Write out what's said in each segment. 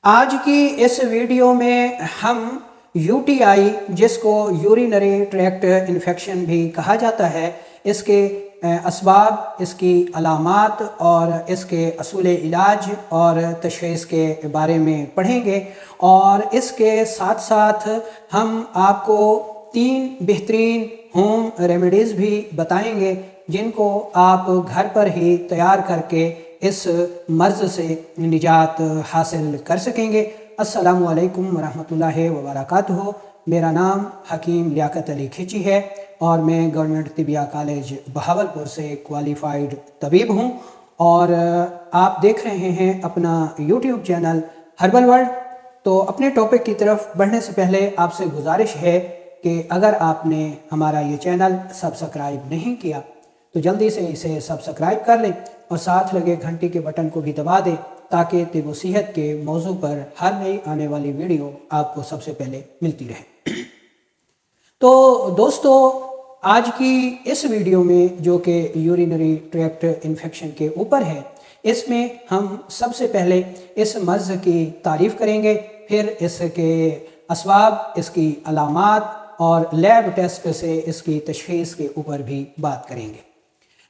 آج کی اس ویڈیو میں ہم UTI جس کو یورینری ٹریکٹ انفیکشن بھی کہا جاتا ہے، اس کے اسباب، اس کی علامات اور اس کے اصول علاج اور تشخیص کے بارے میں پڑھیں گے، اور اس کے ساتھ ساتھ ہم آپ کو 3 بہترین ہوم ریمیڈیز بھی بتائیں گے جن کو آپ گھر پر ہی تیار کر کے اس مرض سے نجات حاصل کر سکیں گے۔ السلام علیکم ورحمۃ اللہ وبرکاتہ۔ میرا نام حکیم لیاقت علی کھچی ہے اور میں گورنمنٹ طبیہ کالج بہاولپور سے کوالیفائیڈ طبیب ہوں، اور آپ دیکھ رہے ہیں اپنا یوٹیوب چینل ہربل ورلڈ۔ تو اپنے ٹاپک کی طرف بڑھنے سے پہلے آپ سے گزارش ہے کہ اگر آپ نے ہمارا یہ چینل سبسکرائب نہیں کیا تو جلدی سے اسے سبسکرائب کر لیں اور ساتھ لگے گھنٹی کے بٹن کو بھی دبا دیں تاکہ طب و صحت کے موضوع پر ہر نئی آنے والی ویڈیو آپ کو سب سے پہلے ملتی رہے۔ تو دوستو، آج کی اس ویڈیو میں جو کہ یورینری ٹریکٹ انفیکشن کے اوپر ہے، اس میں ہم سب سے پہلے اس مرض کی تعریف کریں گے، پھر اس کے اسباب، اس کی علامات اور لیب ٹیسٹ سے اس کی تشخیص کے اوپر بھی بات کریں گے۔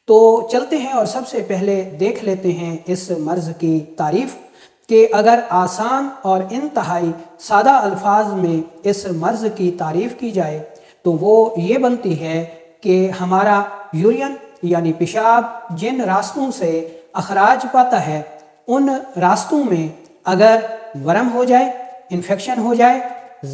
تو چلتے ہیں اور سب سے پہلے دیکھ لیتے ہیں اس مرض کی تعریف، کہ اگر آسان اور انتہائی سادہ الفاظ میں اس مرض کی تعریف کی جائے تو وہ یہ بنتی ہے کہ ہمارا یورین یعنی پیشاب جن راستوں سے اخراج پاتا ہے، ان راستوں میں اگر ورم ہو جائے، انفیکشن ہو جائے،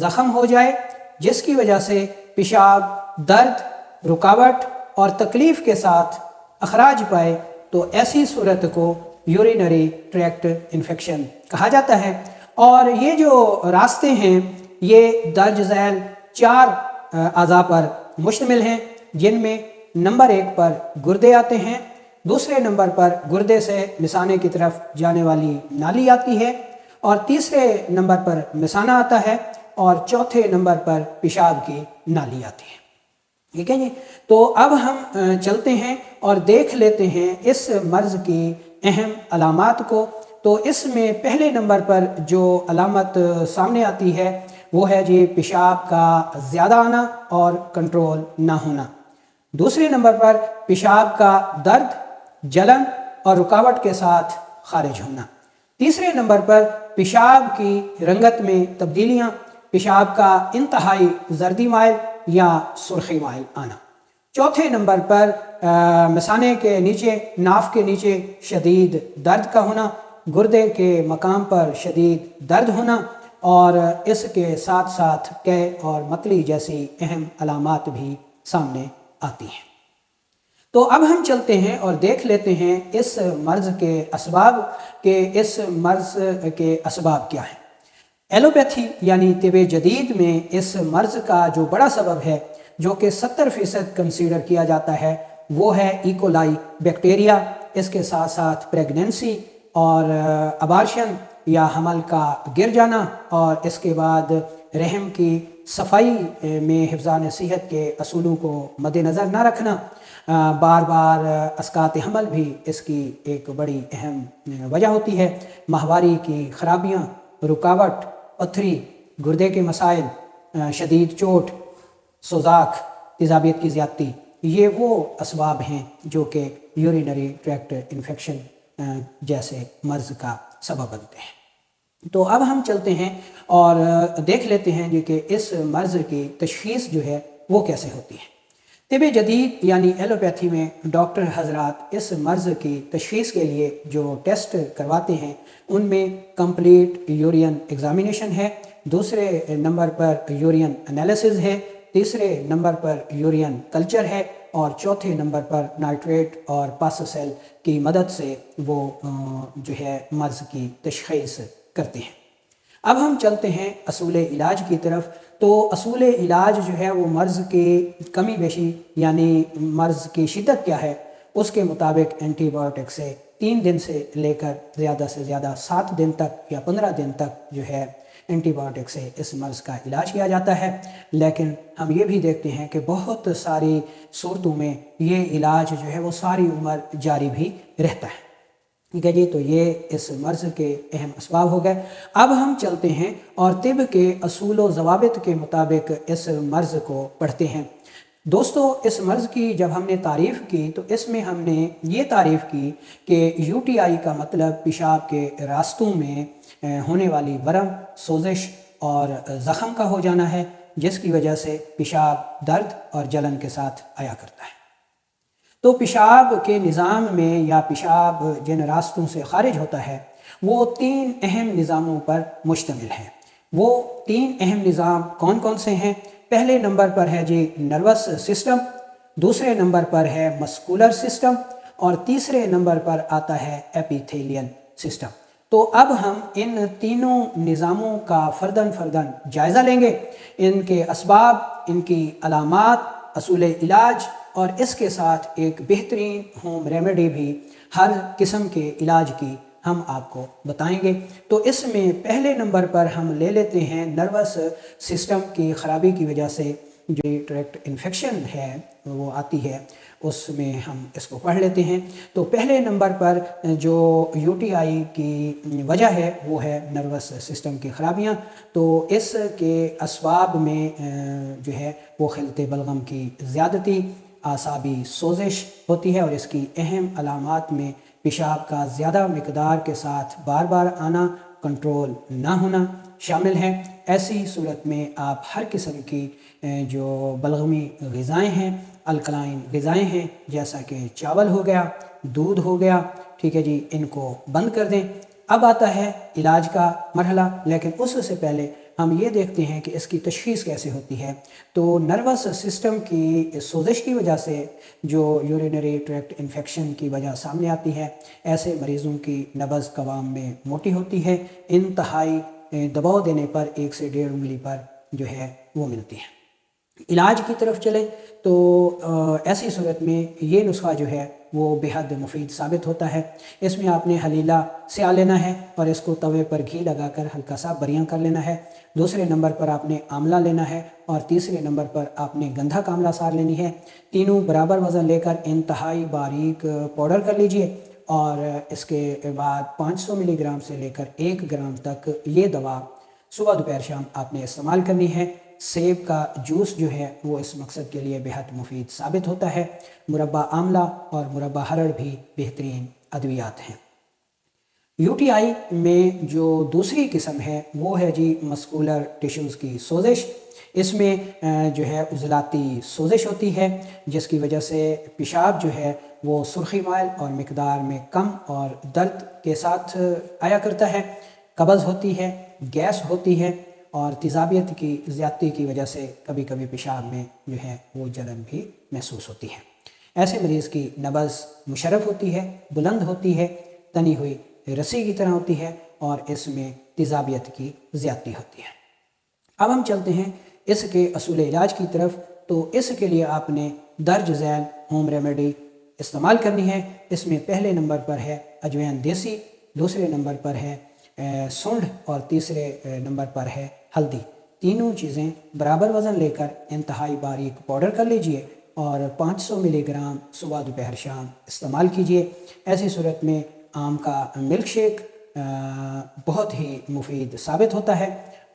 زخم ہو جائے، جس کی وجہ سے پیشاب درد، رکاوٹ اور تکلیف کے ساتھ اخراج پائے، تو ایسی صورت کو یورینری ٹریکٹ انفیکشن کہا جاتا ہے۔ اور یہ جو راستے ہیں یہ درج ذیل 4 اعضاء پر مشتمل ہیں، جن میں نمبر 1 پر گردے آتے ہیں، دوسرے نمبر پر گردے سے مثانے کی طرف جانے والی نالی آتی ہے، اور تیسرے نمبر پر مثانہ آتا ہے، اور چوتھے نمبر پر پیشاب کی نالی آتی ہے۔ ٹھیک ہے جی۔ تو اب ہم چلتے ہیں اور دیکھ لیتے ہیں اس مرض کی اہم علامات کو۔ تو اس میں پہلے نمبر پر جو علامت سامنے آتی ہے وہ ہے جی پیشاب کا زیادہ آنا اور کنٹرول نہ ہونا۔ دوسرے نمبر پر پیشاب کا درد، جلن اور رکاوٹ کے ساتھ خارج ہونا۔ تیسرے نمبر پر پیشاب کی رنگت میں تبدیلیاں، پیشاب کا انتہائی زردی مائل یا سرخی مائل آنا۔ چوتھے نمبر پر مثانے کے نیچے، ناف کے نیچے شدید درد کا ہونا، گردے کے مقام پر شدید درد ہونا، اور اس کے ساتھ ساتھ قے اور متلی جیسی اہم علامات بھی سامنے آتی ہیں۔ تو اب ہم چلتے ہیں اور دیکھ لیتے ہیں اس مرض کے اسباب، کہ اس مرض کے اسباب کیا ہیں۔ ایلوپیتھی یعنی طب جدید میں اس مرض کا جو بڑا سبب ہے، جو کہ 70% کنسیڈر کیا جاتا ہے، وہ ہے ایکولائی بیکٹیریا۔ اس کے ساتھ ساتھ پریگننسی اور ابارشن یا حمل کا گر جانا، اور اس کے بعد رحم کی صفائی میں حفظان صحت کے اصولوں کو مد نظر نہ رکھنا، بار بار اسقاط حمل بھی اس کی ایک بڑی اہم وجہ ہوتی ہے۔ ماہواری کی خرابیاں، رکاوٹ، پتھری، گردے کے مسائل، شدید چوٹ، سوزاک، تیزابیت کی زیادتی، یہ وہ اسباب ہیں جو کہ یورینری ٹریکٹ انفیکشن جیسے مرض کا سبب بنتے ہیں۔ تو اب ہم چلتے ہیں اور دیکھ لیتے ہیں جی کہ اس مرض کی تشخیص جو ہے وہ کیسے ہوتی ہے۔ طب جدید یعنی ایلوپیتھی میں ڈاکٹر حضرات اس مرض کی تشخیص کے لیے جو ٹیسٹ کرواتے ہیں ان میں کمپلیٹ یورین ایگزامینیشن ہے، دوسرے نمبر پر یورین انالیسز ہے، تیسرے نمبر پر یورین کلچر ہے، اور چوتھے نمبر پر نائٹریٹ اور پاس سیل کی مدد سے وہ جو ہے مرض کی تشخیص کرتے ہیں۔ اب ہم چلتے ہیں اصول علاج کی طرف۔ تو اصول علاج جو ہے وہ مرض کی کمی بیشی یعنی مرض کی شدت کیا ہے، اس کے مطابق اینٹی بایوٹک سے 3 دن سے لے کر زیادہ سے زیادہ 7 دن تک یا 15 دن تک جو ہے اینٹی بایوٹک سے اس مرض کا علاج کیا جاتا ہے۔ لیکن ہم یہ بھی دیکھتے ہیں کہ بہت ساری صورتوں میں یہ علاج جو ہے وہ ساری عمر جاری بھی رہتا ہے۔ ٹھیک ہے جی، تو یہ اس مرض کے اہم اسباب ہو گئے۔ اب ہم چلتے ہیں اور طب کے اصول و ضوابط کے مطابق اس مرض کو پڑھتے ہیں۔ دوستو، اس مرض کی جب ہم نے تعریف کی تو اس میں ہم نے یہ تعریف کی کہ یو ٹی آئی کا مطلب پیشاب کے راستوں میں ہونے والی ورم، سوزش اور زخم کا ہو جانا ہے، جس کی وجہ سے پیشاب درد اور جلن کے ساتھ آیا کرتا ہے۔ تو پیشاب کے نظام میں یا پیشاب جن راستوں سے خارج ہوتا ہے وہ 3 اہم نظاموں پر مشتمل ہے۔ وہ 3 اہم نظام کون کون سے ہیں؟ پہلے نمبر پر ہے جی نروس سسٹم، دوسرے نمبر پر ہے مسکولر سسٹم اور تیسرے نمبر پر آتا ہے ایپیتھیلیل سسٹم۔ تو اب ہم ان تینوں نظاموں کا فرداً فرداً جائزہ لیں گے، ان کے اسباب، ان کی علامات، اصول علاج اور اس کے ساتھ ایک بہترین ہوم ریمیڈی بھی ہر قسم کے علاج کی ہم آپ کو بتائیں گے۔ تو اس میں پہلے نمبر پر ہم لے لیتے ہیں نروس سسٹم کی خرابی کی وجہ سے جو ٹریکٹ انفیکشن ہے وہ آتی ہے، اس میں ہم اس کو پڑھ لیتے ہیں۔ تو پہلے نمبر پر جو یو ٹی آئی کی وجہ ہے وہ ہے نروس سسٹم کی خرابیاں۔ تو اس کے اسباب میں جو ہے وہ خلط بلغم کی زیادتی، اعصابی سوزش ہوتی ہے اور اس کی اہم علامات میں پیشاب کا زیادہ مقدار کے ساتھ بار بار آنا، کنٹرول نہ ہونا شامل ہے۔ ایسی صورت میں آپ ہر قسم کی جو بلغمی غذائیں ہیں، الکلائن غذائیں ہیں، جیسا کہ چاول ہو گیا، دودھ ہو گیا، ٹھیک ہے جی، ان کو بند کر دیں۔ اب آتا ہے علاج کا مرحلہ، لیکن اس سے پہلے ہم یہ دیکھتے ہیں کہ اس کی تشخیص کیسے ہوتی ہے۔ تو نروس سسٹم کی سوزش کی وجہ سے جو یورینری ٹریکٹ انفیکشن کی وجہ سامنے آتی ہے، ایسے مریضوں کی نبض قوام میں موٹی ہوتی ہے، انتہائی دباؤ دینے پر 1 سے 1.5 انگلی پر جو ہے وہ ملتی ہے۔ علاج کی طرف چلیں تو ایسی صورت میں یہ نسخہ جو ہے وہ بے حد مفید ثابت ہوتا ہے۔ اس میں آپ نے حلیلہ سیا لینا ہے اور اس کو توے پر گھی لگا کر ہلکا سا بریاں کر لینا ہے۔ دوسرے نمبر پر آپ نے آملہ لینا ہے اور تیسرے نمبر پر آپ نے گندھا کاملہ سار لینی ہے۔ تینوں برابر وزن لے کر انتہائی باریک پاؤڈر کر لیجئے اور اس کے بعد 500 ملی گرام سے لے کر 1 گرام تک یہ دوا صبح دوپہر شام آپ نے استعمال کرنی ہے۔ سیب کا جوس جو ہے وہ اس مقصد کے لیے بے حد مفید ثابت ہوتا ہے۔ مربع آملہ اور مربع ہرڑ بھی بہترین ادویات ہیں۔ یو ٹی آئی میں جو دوسری قسم ہے وہ ہے جی مسکولر ٹیشوز کی سوزش۔ اس میں جو ہے عضلاتی سوزش ہوتی ہے، جس کی وجہ سے پیشاب جو ہے وہ سرخی مائل اور مقدار میں کم اور درد کے ساتھ آیا کرتا ہے۔ قبض ہوتی ہے، گیس ہوتی ہے اور تیزابیت کی زیادتی کی وجہ سے کبھی کبھی پیشاب میں جو ہے وہ جلن بھی محسوس ہوتی ہے۔ ایسے مریض کی نبض مشرف ہوتی ہے، بلند ہوتی ہے، تنی ہوئی رسی کی طرح ہوتی ہے اور اس میں تیزابیت کی زیادتی ہوتی ہے۔ اب ہم چلتے ہیں اس کے اصول علاج کی طرف۔ تو اس کے لیے آپ نے درج ذیل ہوم ریمیڈی استعمال کرنی ہے۔ اس میں پہلے نمبر پر ہے اجوین دیسی، دوسرے نمبر پر ہے سونڈ اور تیسرے نمبر پر ہے ہلدی۔ تینوں چیزیں برابر وزن لے کر انتہائی باریک پاؤڈر کر لیجئے اور 500 ملی گرام صبح دوپہر شام استعمال کیجئے۔ ایسی صورت میں آم کا ملک شیک بہت ہی مفید ثابت ہوتا ہے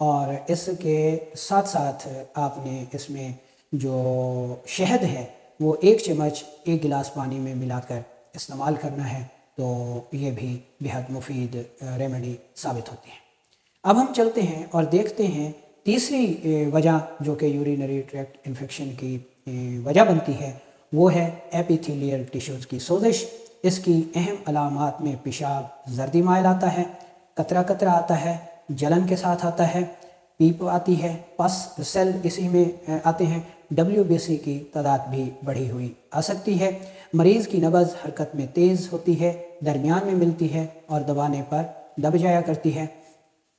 اور اس کے ساتھ ساتھ آپ نے اس میں جو شہد ہے وہ 1 چمچ 1 گلاس پانی میں ملا کر استعمال کرنا ہے، تو یہ بھی بہت مفید ریمیڈی ثابت ہوتی ہے۔ اب ہم چلتے ہیں اور دیکھتے ہیں تیسری وجہ جو کہ یورینری ٹریکٹ انفیکشن کی وجہ بنتی ہے، وہ ہے ایپیتھیلیل ٹیشوز کی سوزش۔ اس کی اہم علامات میں پیشاب زردی مائل آتا ہے، قطرہ قطرہ آتا ہے، جلن کے ساتھ آتا ہے، پیپ آتی ہے، پس سیل اسی میں آتے ہیں، WBC کی تعداد بھی بڑھی ہوئی آ سکتی ہے۔ مریض کی نبض حرکت میں تیز ہوتی ہے، درمیان میں ملتی ہے اور دبانے پر دب جایا کرتی ہے۔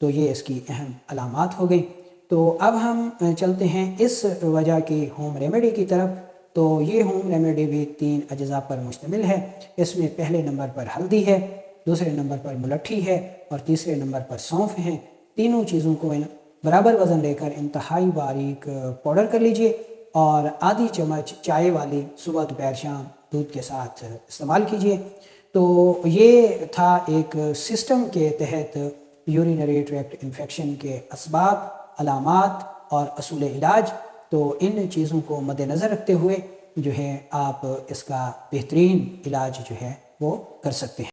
تو یہ اس کی اہم علامات ہو گئی۔ تو اب ہم چلتے ہیں اس وجہ کی ہوم ریمیڈی کی طرف۔ تو یہ ہوم ریمیڈی بھی 3 اجزاء پر مشتمل ہے۔ اس میں پہلے نمبر پر ہلدی ہے، دوسرے نمبر پر ملٹھی ہے اور تیسرے نمبر پر سونف ہیں۔ تینوں چیزوں کو برابر وزن لے کر انتہائی باریک پاؤڈر کر لیجئے اور آدھی چمچ چائے والی صبح دوپہر شام دودھ کے ساتھ استعمال کیجئے۔ تو یہ تھا ایک سسٹم کے تحت یورینری ٹریکٹ انفیکشن کے اسباب، علامات اور اصول علاج۔ تو ان چیزوں کو مد نظر رکھتے ہوئے جو ہے آپ اس کا بہترین علاج جو ہے وہ کر سکتے ہیں۔